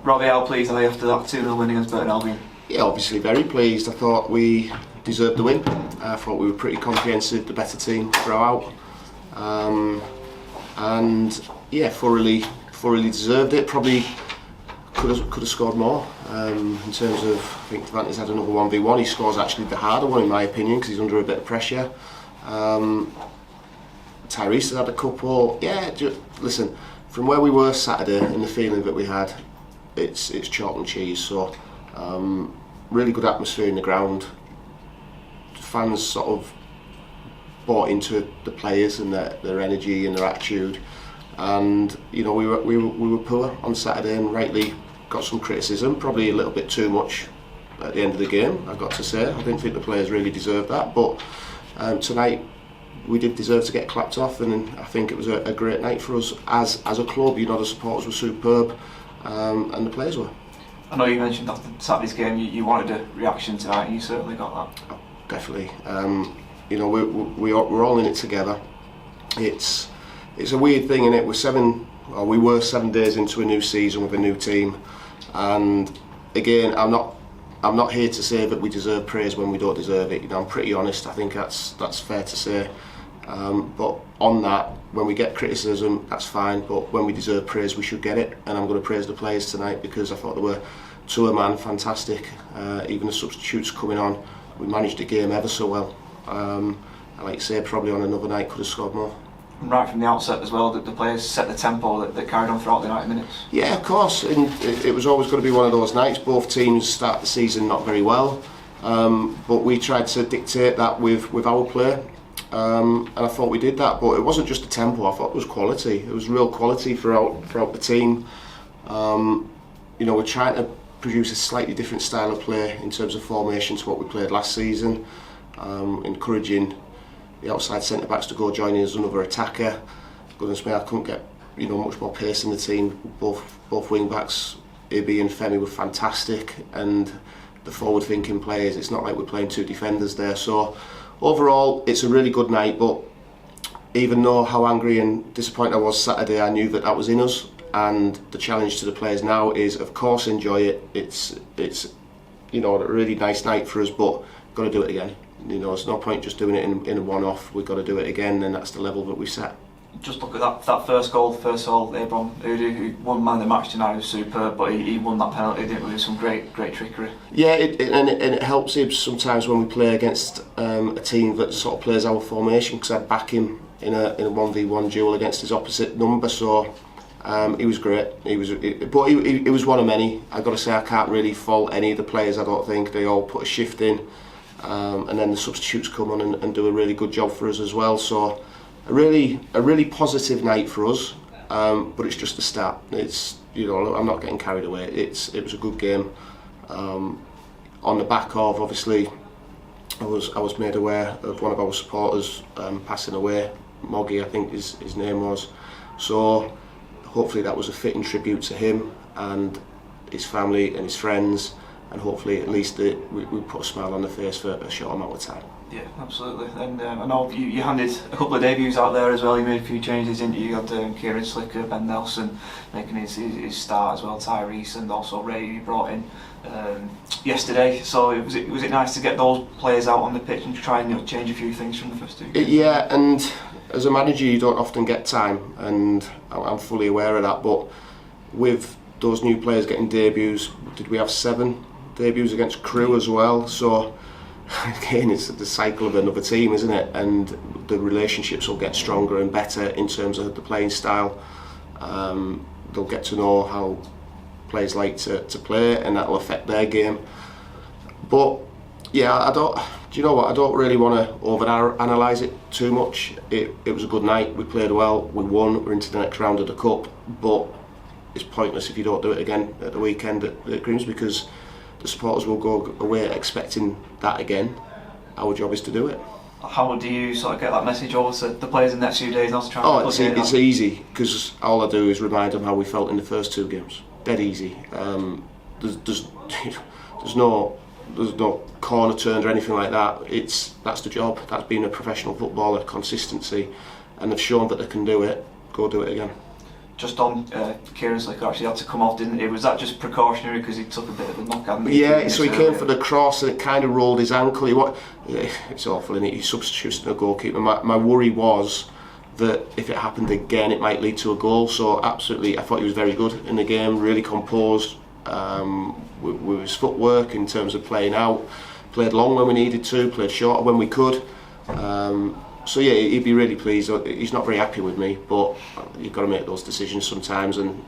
Robbie, how pleased are you after that 2-0 win against Burton Albion? Yeah, obviously very pleased. I thought we deserved the win. I thought we were pretty comprehensive, the better team throughout, and yeah, thoroughly deserved it. Probably could have scored more. In terms of, I think Devante's had another 1v1. He scores actually the harder one in my opinion because he's under a bit of pressure. Tyrese has had a couple. Yeah, listen, from where we were Saturday and the feeling that we had, it's chalk and cheese. So really good atmosphere in the ground. Fans sort of bought into the players and their energy and their attitude. And you know, we were poor on Saturday and rightly got some criticism, probably a little bit too much at the end of the game, I've got to say. I didn't think the players really deserved that, but tonight we did deserve to get clapped off, and I think it was a great night for us as a club. You know, the supporters were superb, and the players were. I know you mentioned after Saturday's game you wanted a reaction tonight, and you certainly got that. Oh, definitely. You know, we're all in it together. It's a weird thing, innit? We were 7 days into a new season with a new team, and again, I'm not here to say that we deserve praise when we don't deserve it. You know, I'm pretty honest. I think that's fair to say. But on that, when we get criticism, that's fine. But when we deserve praise, we should get it. And I'm going to praise the players tonight because I thought they were to a man fantastic. Even the substitutes coming on, we managed the game ever so well. And like you say, probably on another night could have scored more. And right from the outset as well, that the players set the tempo that carried on throughout the 90 minutes. Yeah, of course, and it was always going to be one of those nights. Both teams start the season not very well, but we tried to dictate that with our play, and I thought we did that. But it wasn't just the tempo. I thought it was quality. It was real quality throughout the team. You know, we're trying to produce a slightly different style of play in terms of formation to what we played last season, encouraging the outside centre backs to go join in as another attacker. Goodness me, I couldn't get much more pace in the team. Both wing backs, Ibi and Femi, were fantastic, and the forward thinking players. It's not like we're playing two defenders there. So overall, it's a really good night. But even though how angry and disappointed I was Saturday, I knew that was in us. And the challenge to the players now is, of course, enjoy it. It's a really nice night for us, but got to do it again. You know, there's no point just doing it in a one-off. We've got to do it again, and that's the level that we've set. Just look at that first goal, Abram Udu, who won man of the match tonight, was superb, but he won that penalty, didn't he, with some great trickery. Yeah, it helps him sometimes when we play against a team that sort of plays our formation, because I'd back him in a 1v1 duel against his opposite number, so he was great. He was one of many. I've got to say, I can't really fault any of the players. I don't think they all put a shift in. And then the substitutes come on and do a really good job for us as well. So a really positive night for us, but it's just the start. It's, you know, I'm not getting carried away. It was a good game. On the back of, obviously, I was made aware of one of our supporters passing away. Moggy, I think his name was. So hopefully that was a fitting tribute to him and his family and his friends. And hopefully at least we put a smile on the face for a short amount of time. Yeah, absolutely. And I know you handed a couple of debuts out there as well. You made a few changes, didn't you? You had Kieran Slicker, Ben Nelson making his start as well, Tyrese, and also Ray you brought in yesterday. So was it nice to get those players out on the pitch and try and change a few things from the first two games? Yeah, and as a manager you don't often get time, and I'm fully aware of that. But with those new players getting debuts, did we have 7 debuts against Crewe as well? So again, it's the cycle of another team, isn't it? And the relationships will get stronger and better in terms of the playing style. They'll get to know how players like to play, and that will affect their game. But yeah, do you know what? I don't really want to over-analyse it too much. It was a good night. We played well. We won. We're into the next round of the cup. But it's pointless if you don't do it again at the weekend at Grimms, because the supporters will go away expecting that again. Our job is to do it. How do you sort of get that message over to the players in the next few days not to try and it's easy, because all I do is remind them how we felt in the first 2 games. Dead easy. There's no corner turns or anything like that. That's the job. That's being a professional footballer, consistency, and they've shown that they can do it. Go do it again. just on Kieran Slicker actually had to come off, didn't he? Was that just precautionary because he took a bit of a knock? Yeah, so he came for the cross and it kind of rolled his ankle. It's awful, isn't it? He substituted a goalkeeper. My worry was that if it happened again, it might lead to a goal. So absolutely, I thought he was very good in the game, really composed with his footwork in terms of playing out. Played long when we needed to, played shorter when we could. So yeah, he'd be really pleased. He's not very happy with me, but you've got to make those decisions sometimes. And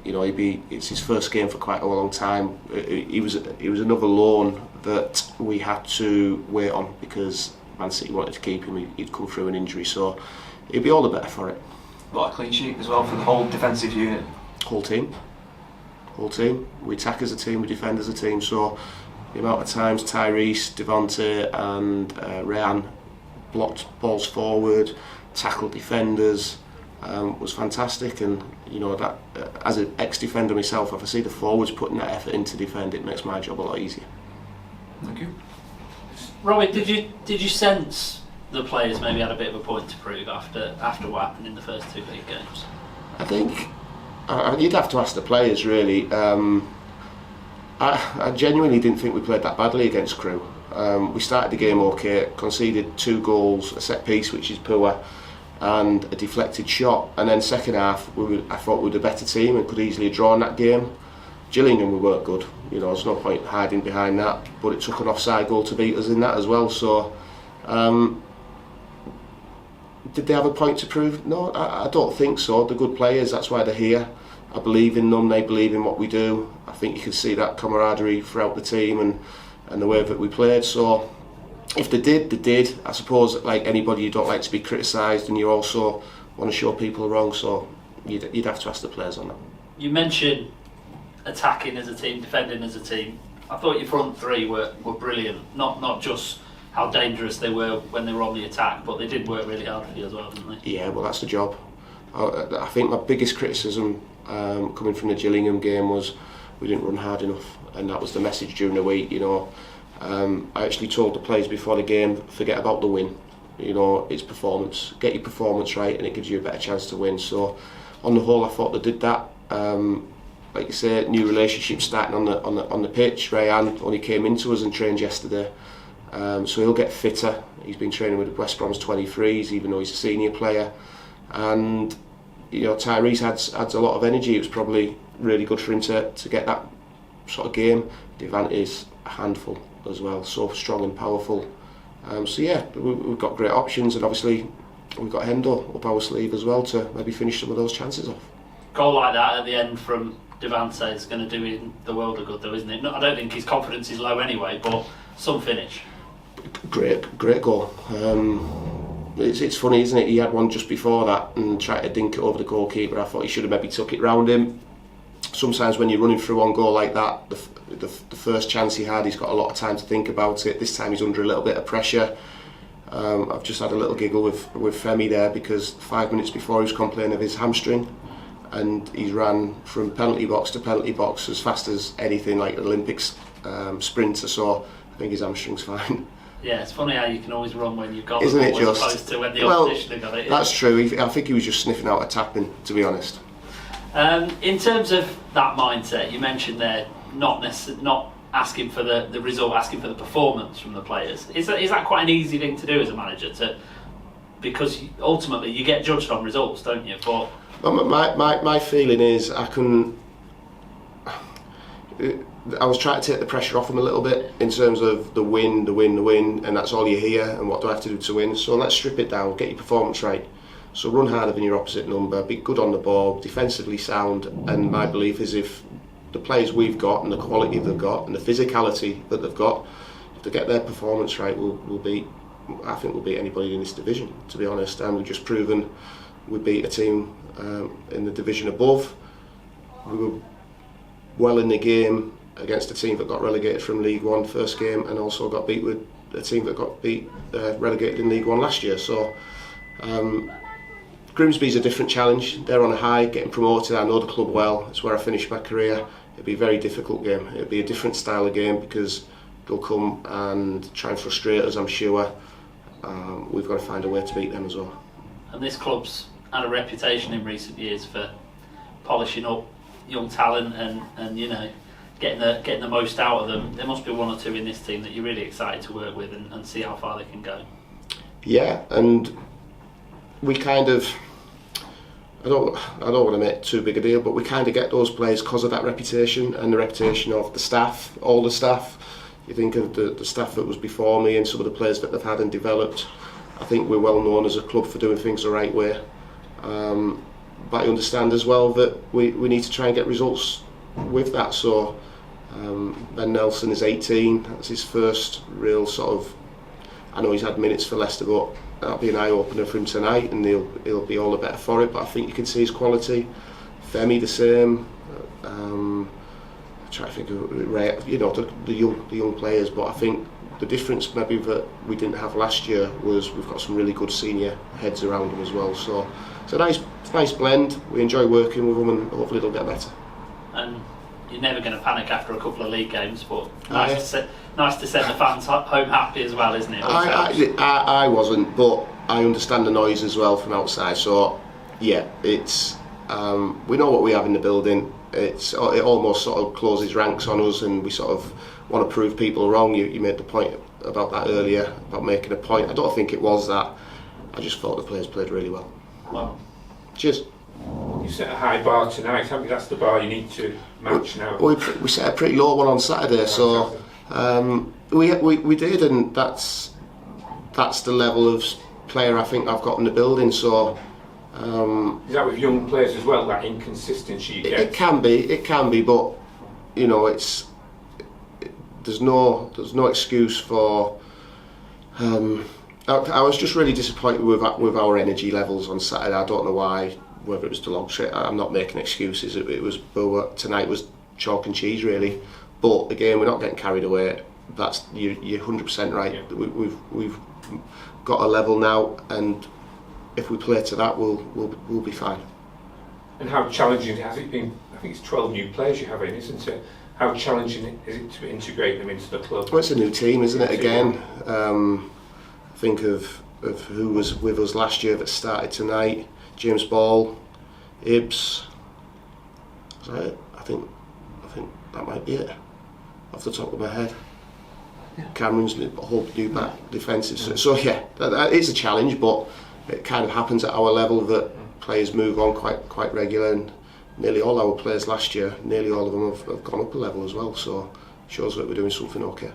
it's his first game for quite a long time. He was another loan that we had to wait on because Man City wanted to keep him. He'd come through an injury, so he'd be all the better for it. What a clean sheet as well for the whole defensive unit. Whole team. We attack as a team, we defend as a team. So the amount of times Tyrese, Devonte and Rayan blocked balls forward, tackled defenders, was fantastic. And that as an ex-defender myself, if I see the forwards putting that effort in to defend, it makes my job a lot easier. Thank you. Robbie, did you sense the players maybe had a bit of a point to prove after what happened in the first 2 league games? I think you'd have to ask the players really. I genuinely didn't think we played that badly against Crewe. We started the game okay, conceded 2 goals, a set piece which is poor, and a deflected shot. And then second half, I thought we were the better team and could easily have drawn that game. Gillingham, we weren't good. There's no point hiding behind that. But it took an offside goal to beat us in that as well. So, did they have a point to prove? No, I don't think so. They're good players. That's why they're here. I believe in them. They believe in what we do. I think you can see that camaraderie throughout the team and the way that we played. So if they did. I suppose like anybody, you don't like to be criticised and you also want to show people wrong, so you'd have to ask the players on that. You mentioned attacking as a team, defending as a team. I thought your front three were brilliant, not just how dangerous they were when they were on the attack, but they did work really hard for you as well, didn't they? Yeah, well that's the job. I think my biggest criticism coming from the Gillingham game was we didn't run hard enough, and that was the message during the week. I actually told the players before the game, forget about the win. It's performance. Get your performance right, and it gives you a better chance to win. So, on the whole, I thought they did that. Like you say, new relationships starting on the pitch. Rayan only came into us and trained yesterday, so he'll get fitter. He's been training with West Brom's 23s, even though he's a senior player. And Tyrese adds a lot of energy. It was probably really good for him to get that sort of game. Devante is a handful as well, so strong and powerful. So yeah, we've got great options, and obviously we've got Hendo up our sleeve as well to maybe finish some of those chances off. Goal like that at the end from Devante is going to do him the world of good, though, isn't it? I don't think his confidence is low anyway, but some finish. Great goal. It's funny, isn't it? He had one just before that and tried to dink it over the goalkeeper. I thought he should have maybe took it round him. Sometimes when you're running through one goal like that, the first chance he had, he's got a lot of time to think about it. This time he's under a little bit of pressure. I've just had a little giggle with Femi there because 5 minutes before he was complaining of his hamstring, and he's ran from penalty box to penalty box as fast as anything, like an Olympics sprinter. So I think his hamstring's fine. Yeah, it's funny how you can always run when you've got Isn't the it ball just? as opposed to when the opposition have got it. That's true. I think he was just sniffing out a tapping, to be honest. In terms of that mindset, you mentioned there not asking for the result, asking for the performance from the players. Is that quite an easy thing to do as a manager? Because ultimately you get judged on results, don't you? But my feeling is I was trying to take the pressure off him a little bit in terms of the win, and that's all you hear, and what do I have to do to win? So let's strip it down, get your performance right. So run harder than your opposite number, be good on the ball, defensively sound, and my belief is if the players we've got and the quality they've got and the physicality that they've got, if they get their performance right, I think we'll beat anybody in this division, to be honest. And we've just proven we beat a team in the division above. We were well in the game against a team that got relegated from League One first game, and also got beat with a team that got relegated in League One last year. So Grimsby's a different challenge. They're on a high, getting promoted. I know the club well. It's where I finished my career. It'll be a very difficult game. It'll be a different style of game because they'll come and try and frustrate us, I'm sure. We've got to find a way to beat them as well. And this club's had a reputation in recent years for polishing up young talent and you know, getting the most out of them. There must be one or two in this team that you're really excited to work with and see how far they can go. Yeah, and we kind of, I don't want to make too big a deal, but we kind of get those players because of that reputation and the reputation of the staff, all the staff. You think of the staff that was before me and some of the players that they've had and developed. I think we're well known as a club for doing things the right way. But I understand as well that we need to try and get results with that. So Ben Nelson is 18, that's his first real sort of, I know he's had minutes for Leicester, but that'll be an eye-opener for him tonight, and he'll be all the better for it. But I think you can see his quality. Femi the same. I try to think of, you know, the young players, but I think the difference maybe that we didn't have last year was we've got some really good senior heads around them as well. So it's a nice blend. We enjoy working with them, and hopefully it'll get better. And you're never going to panic after a couple of league games, but nice to send the fans home happy as well, isn't it? I wasn't, but I understand the noise as well from outside. So yeah, it's we know what we have in the building. It almost sort of closes ranks on us, and we sort of want to prove people wrong. You made the point about that earlier, about making a point. I don't think it was that. I just thought the players played really well. Well, cheers. You set a high bar tonight, haven't you? That's the bar you need to match now. We set a pretty low one on Saturday, so we did, and that's the level of player I think I've got in the building. So is that with young players as well, that inconsistency you get? It can be, but you know, there's no excuse for. I was just really disappointed with our energy levels on Saturday. I don't know why, whether it was the long trip. I'm not making excuses. It was tonight was chalk and cheese really. But again, we're not getting carried away. That's you're 100% right. Yeah. We've got a level now, and if we play to that, we'll be fine. And how challenging has it been? I think it's 12 new players you have in, isn't it? How challenging is it to integrate them into the club? Well, it's a new team, isn't it? Again, think of who was with us last year that started tonight. James Ball, Ibs. Is that it? I think that might be it off the top of my head. Yeah. Cameron's a whole new back defensive. So yeah, that is a challenge, but it kind of happens at our level that players move on quite regular, and nearly all our players last year, nearly all of them have gone up a level as well. So it shows that we're doing something okay.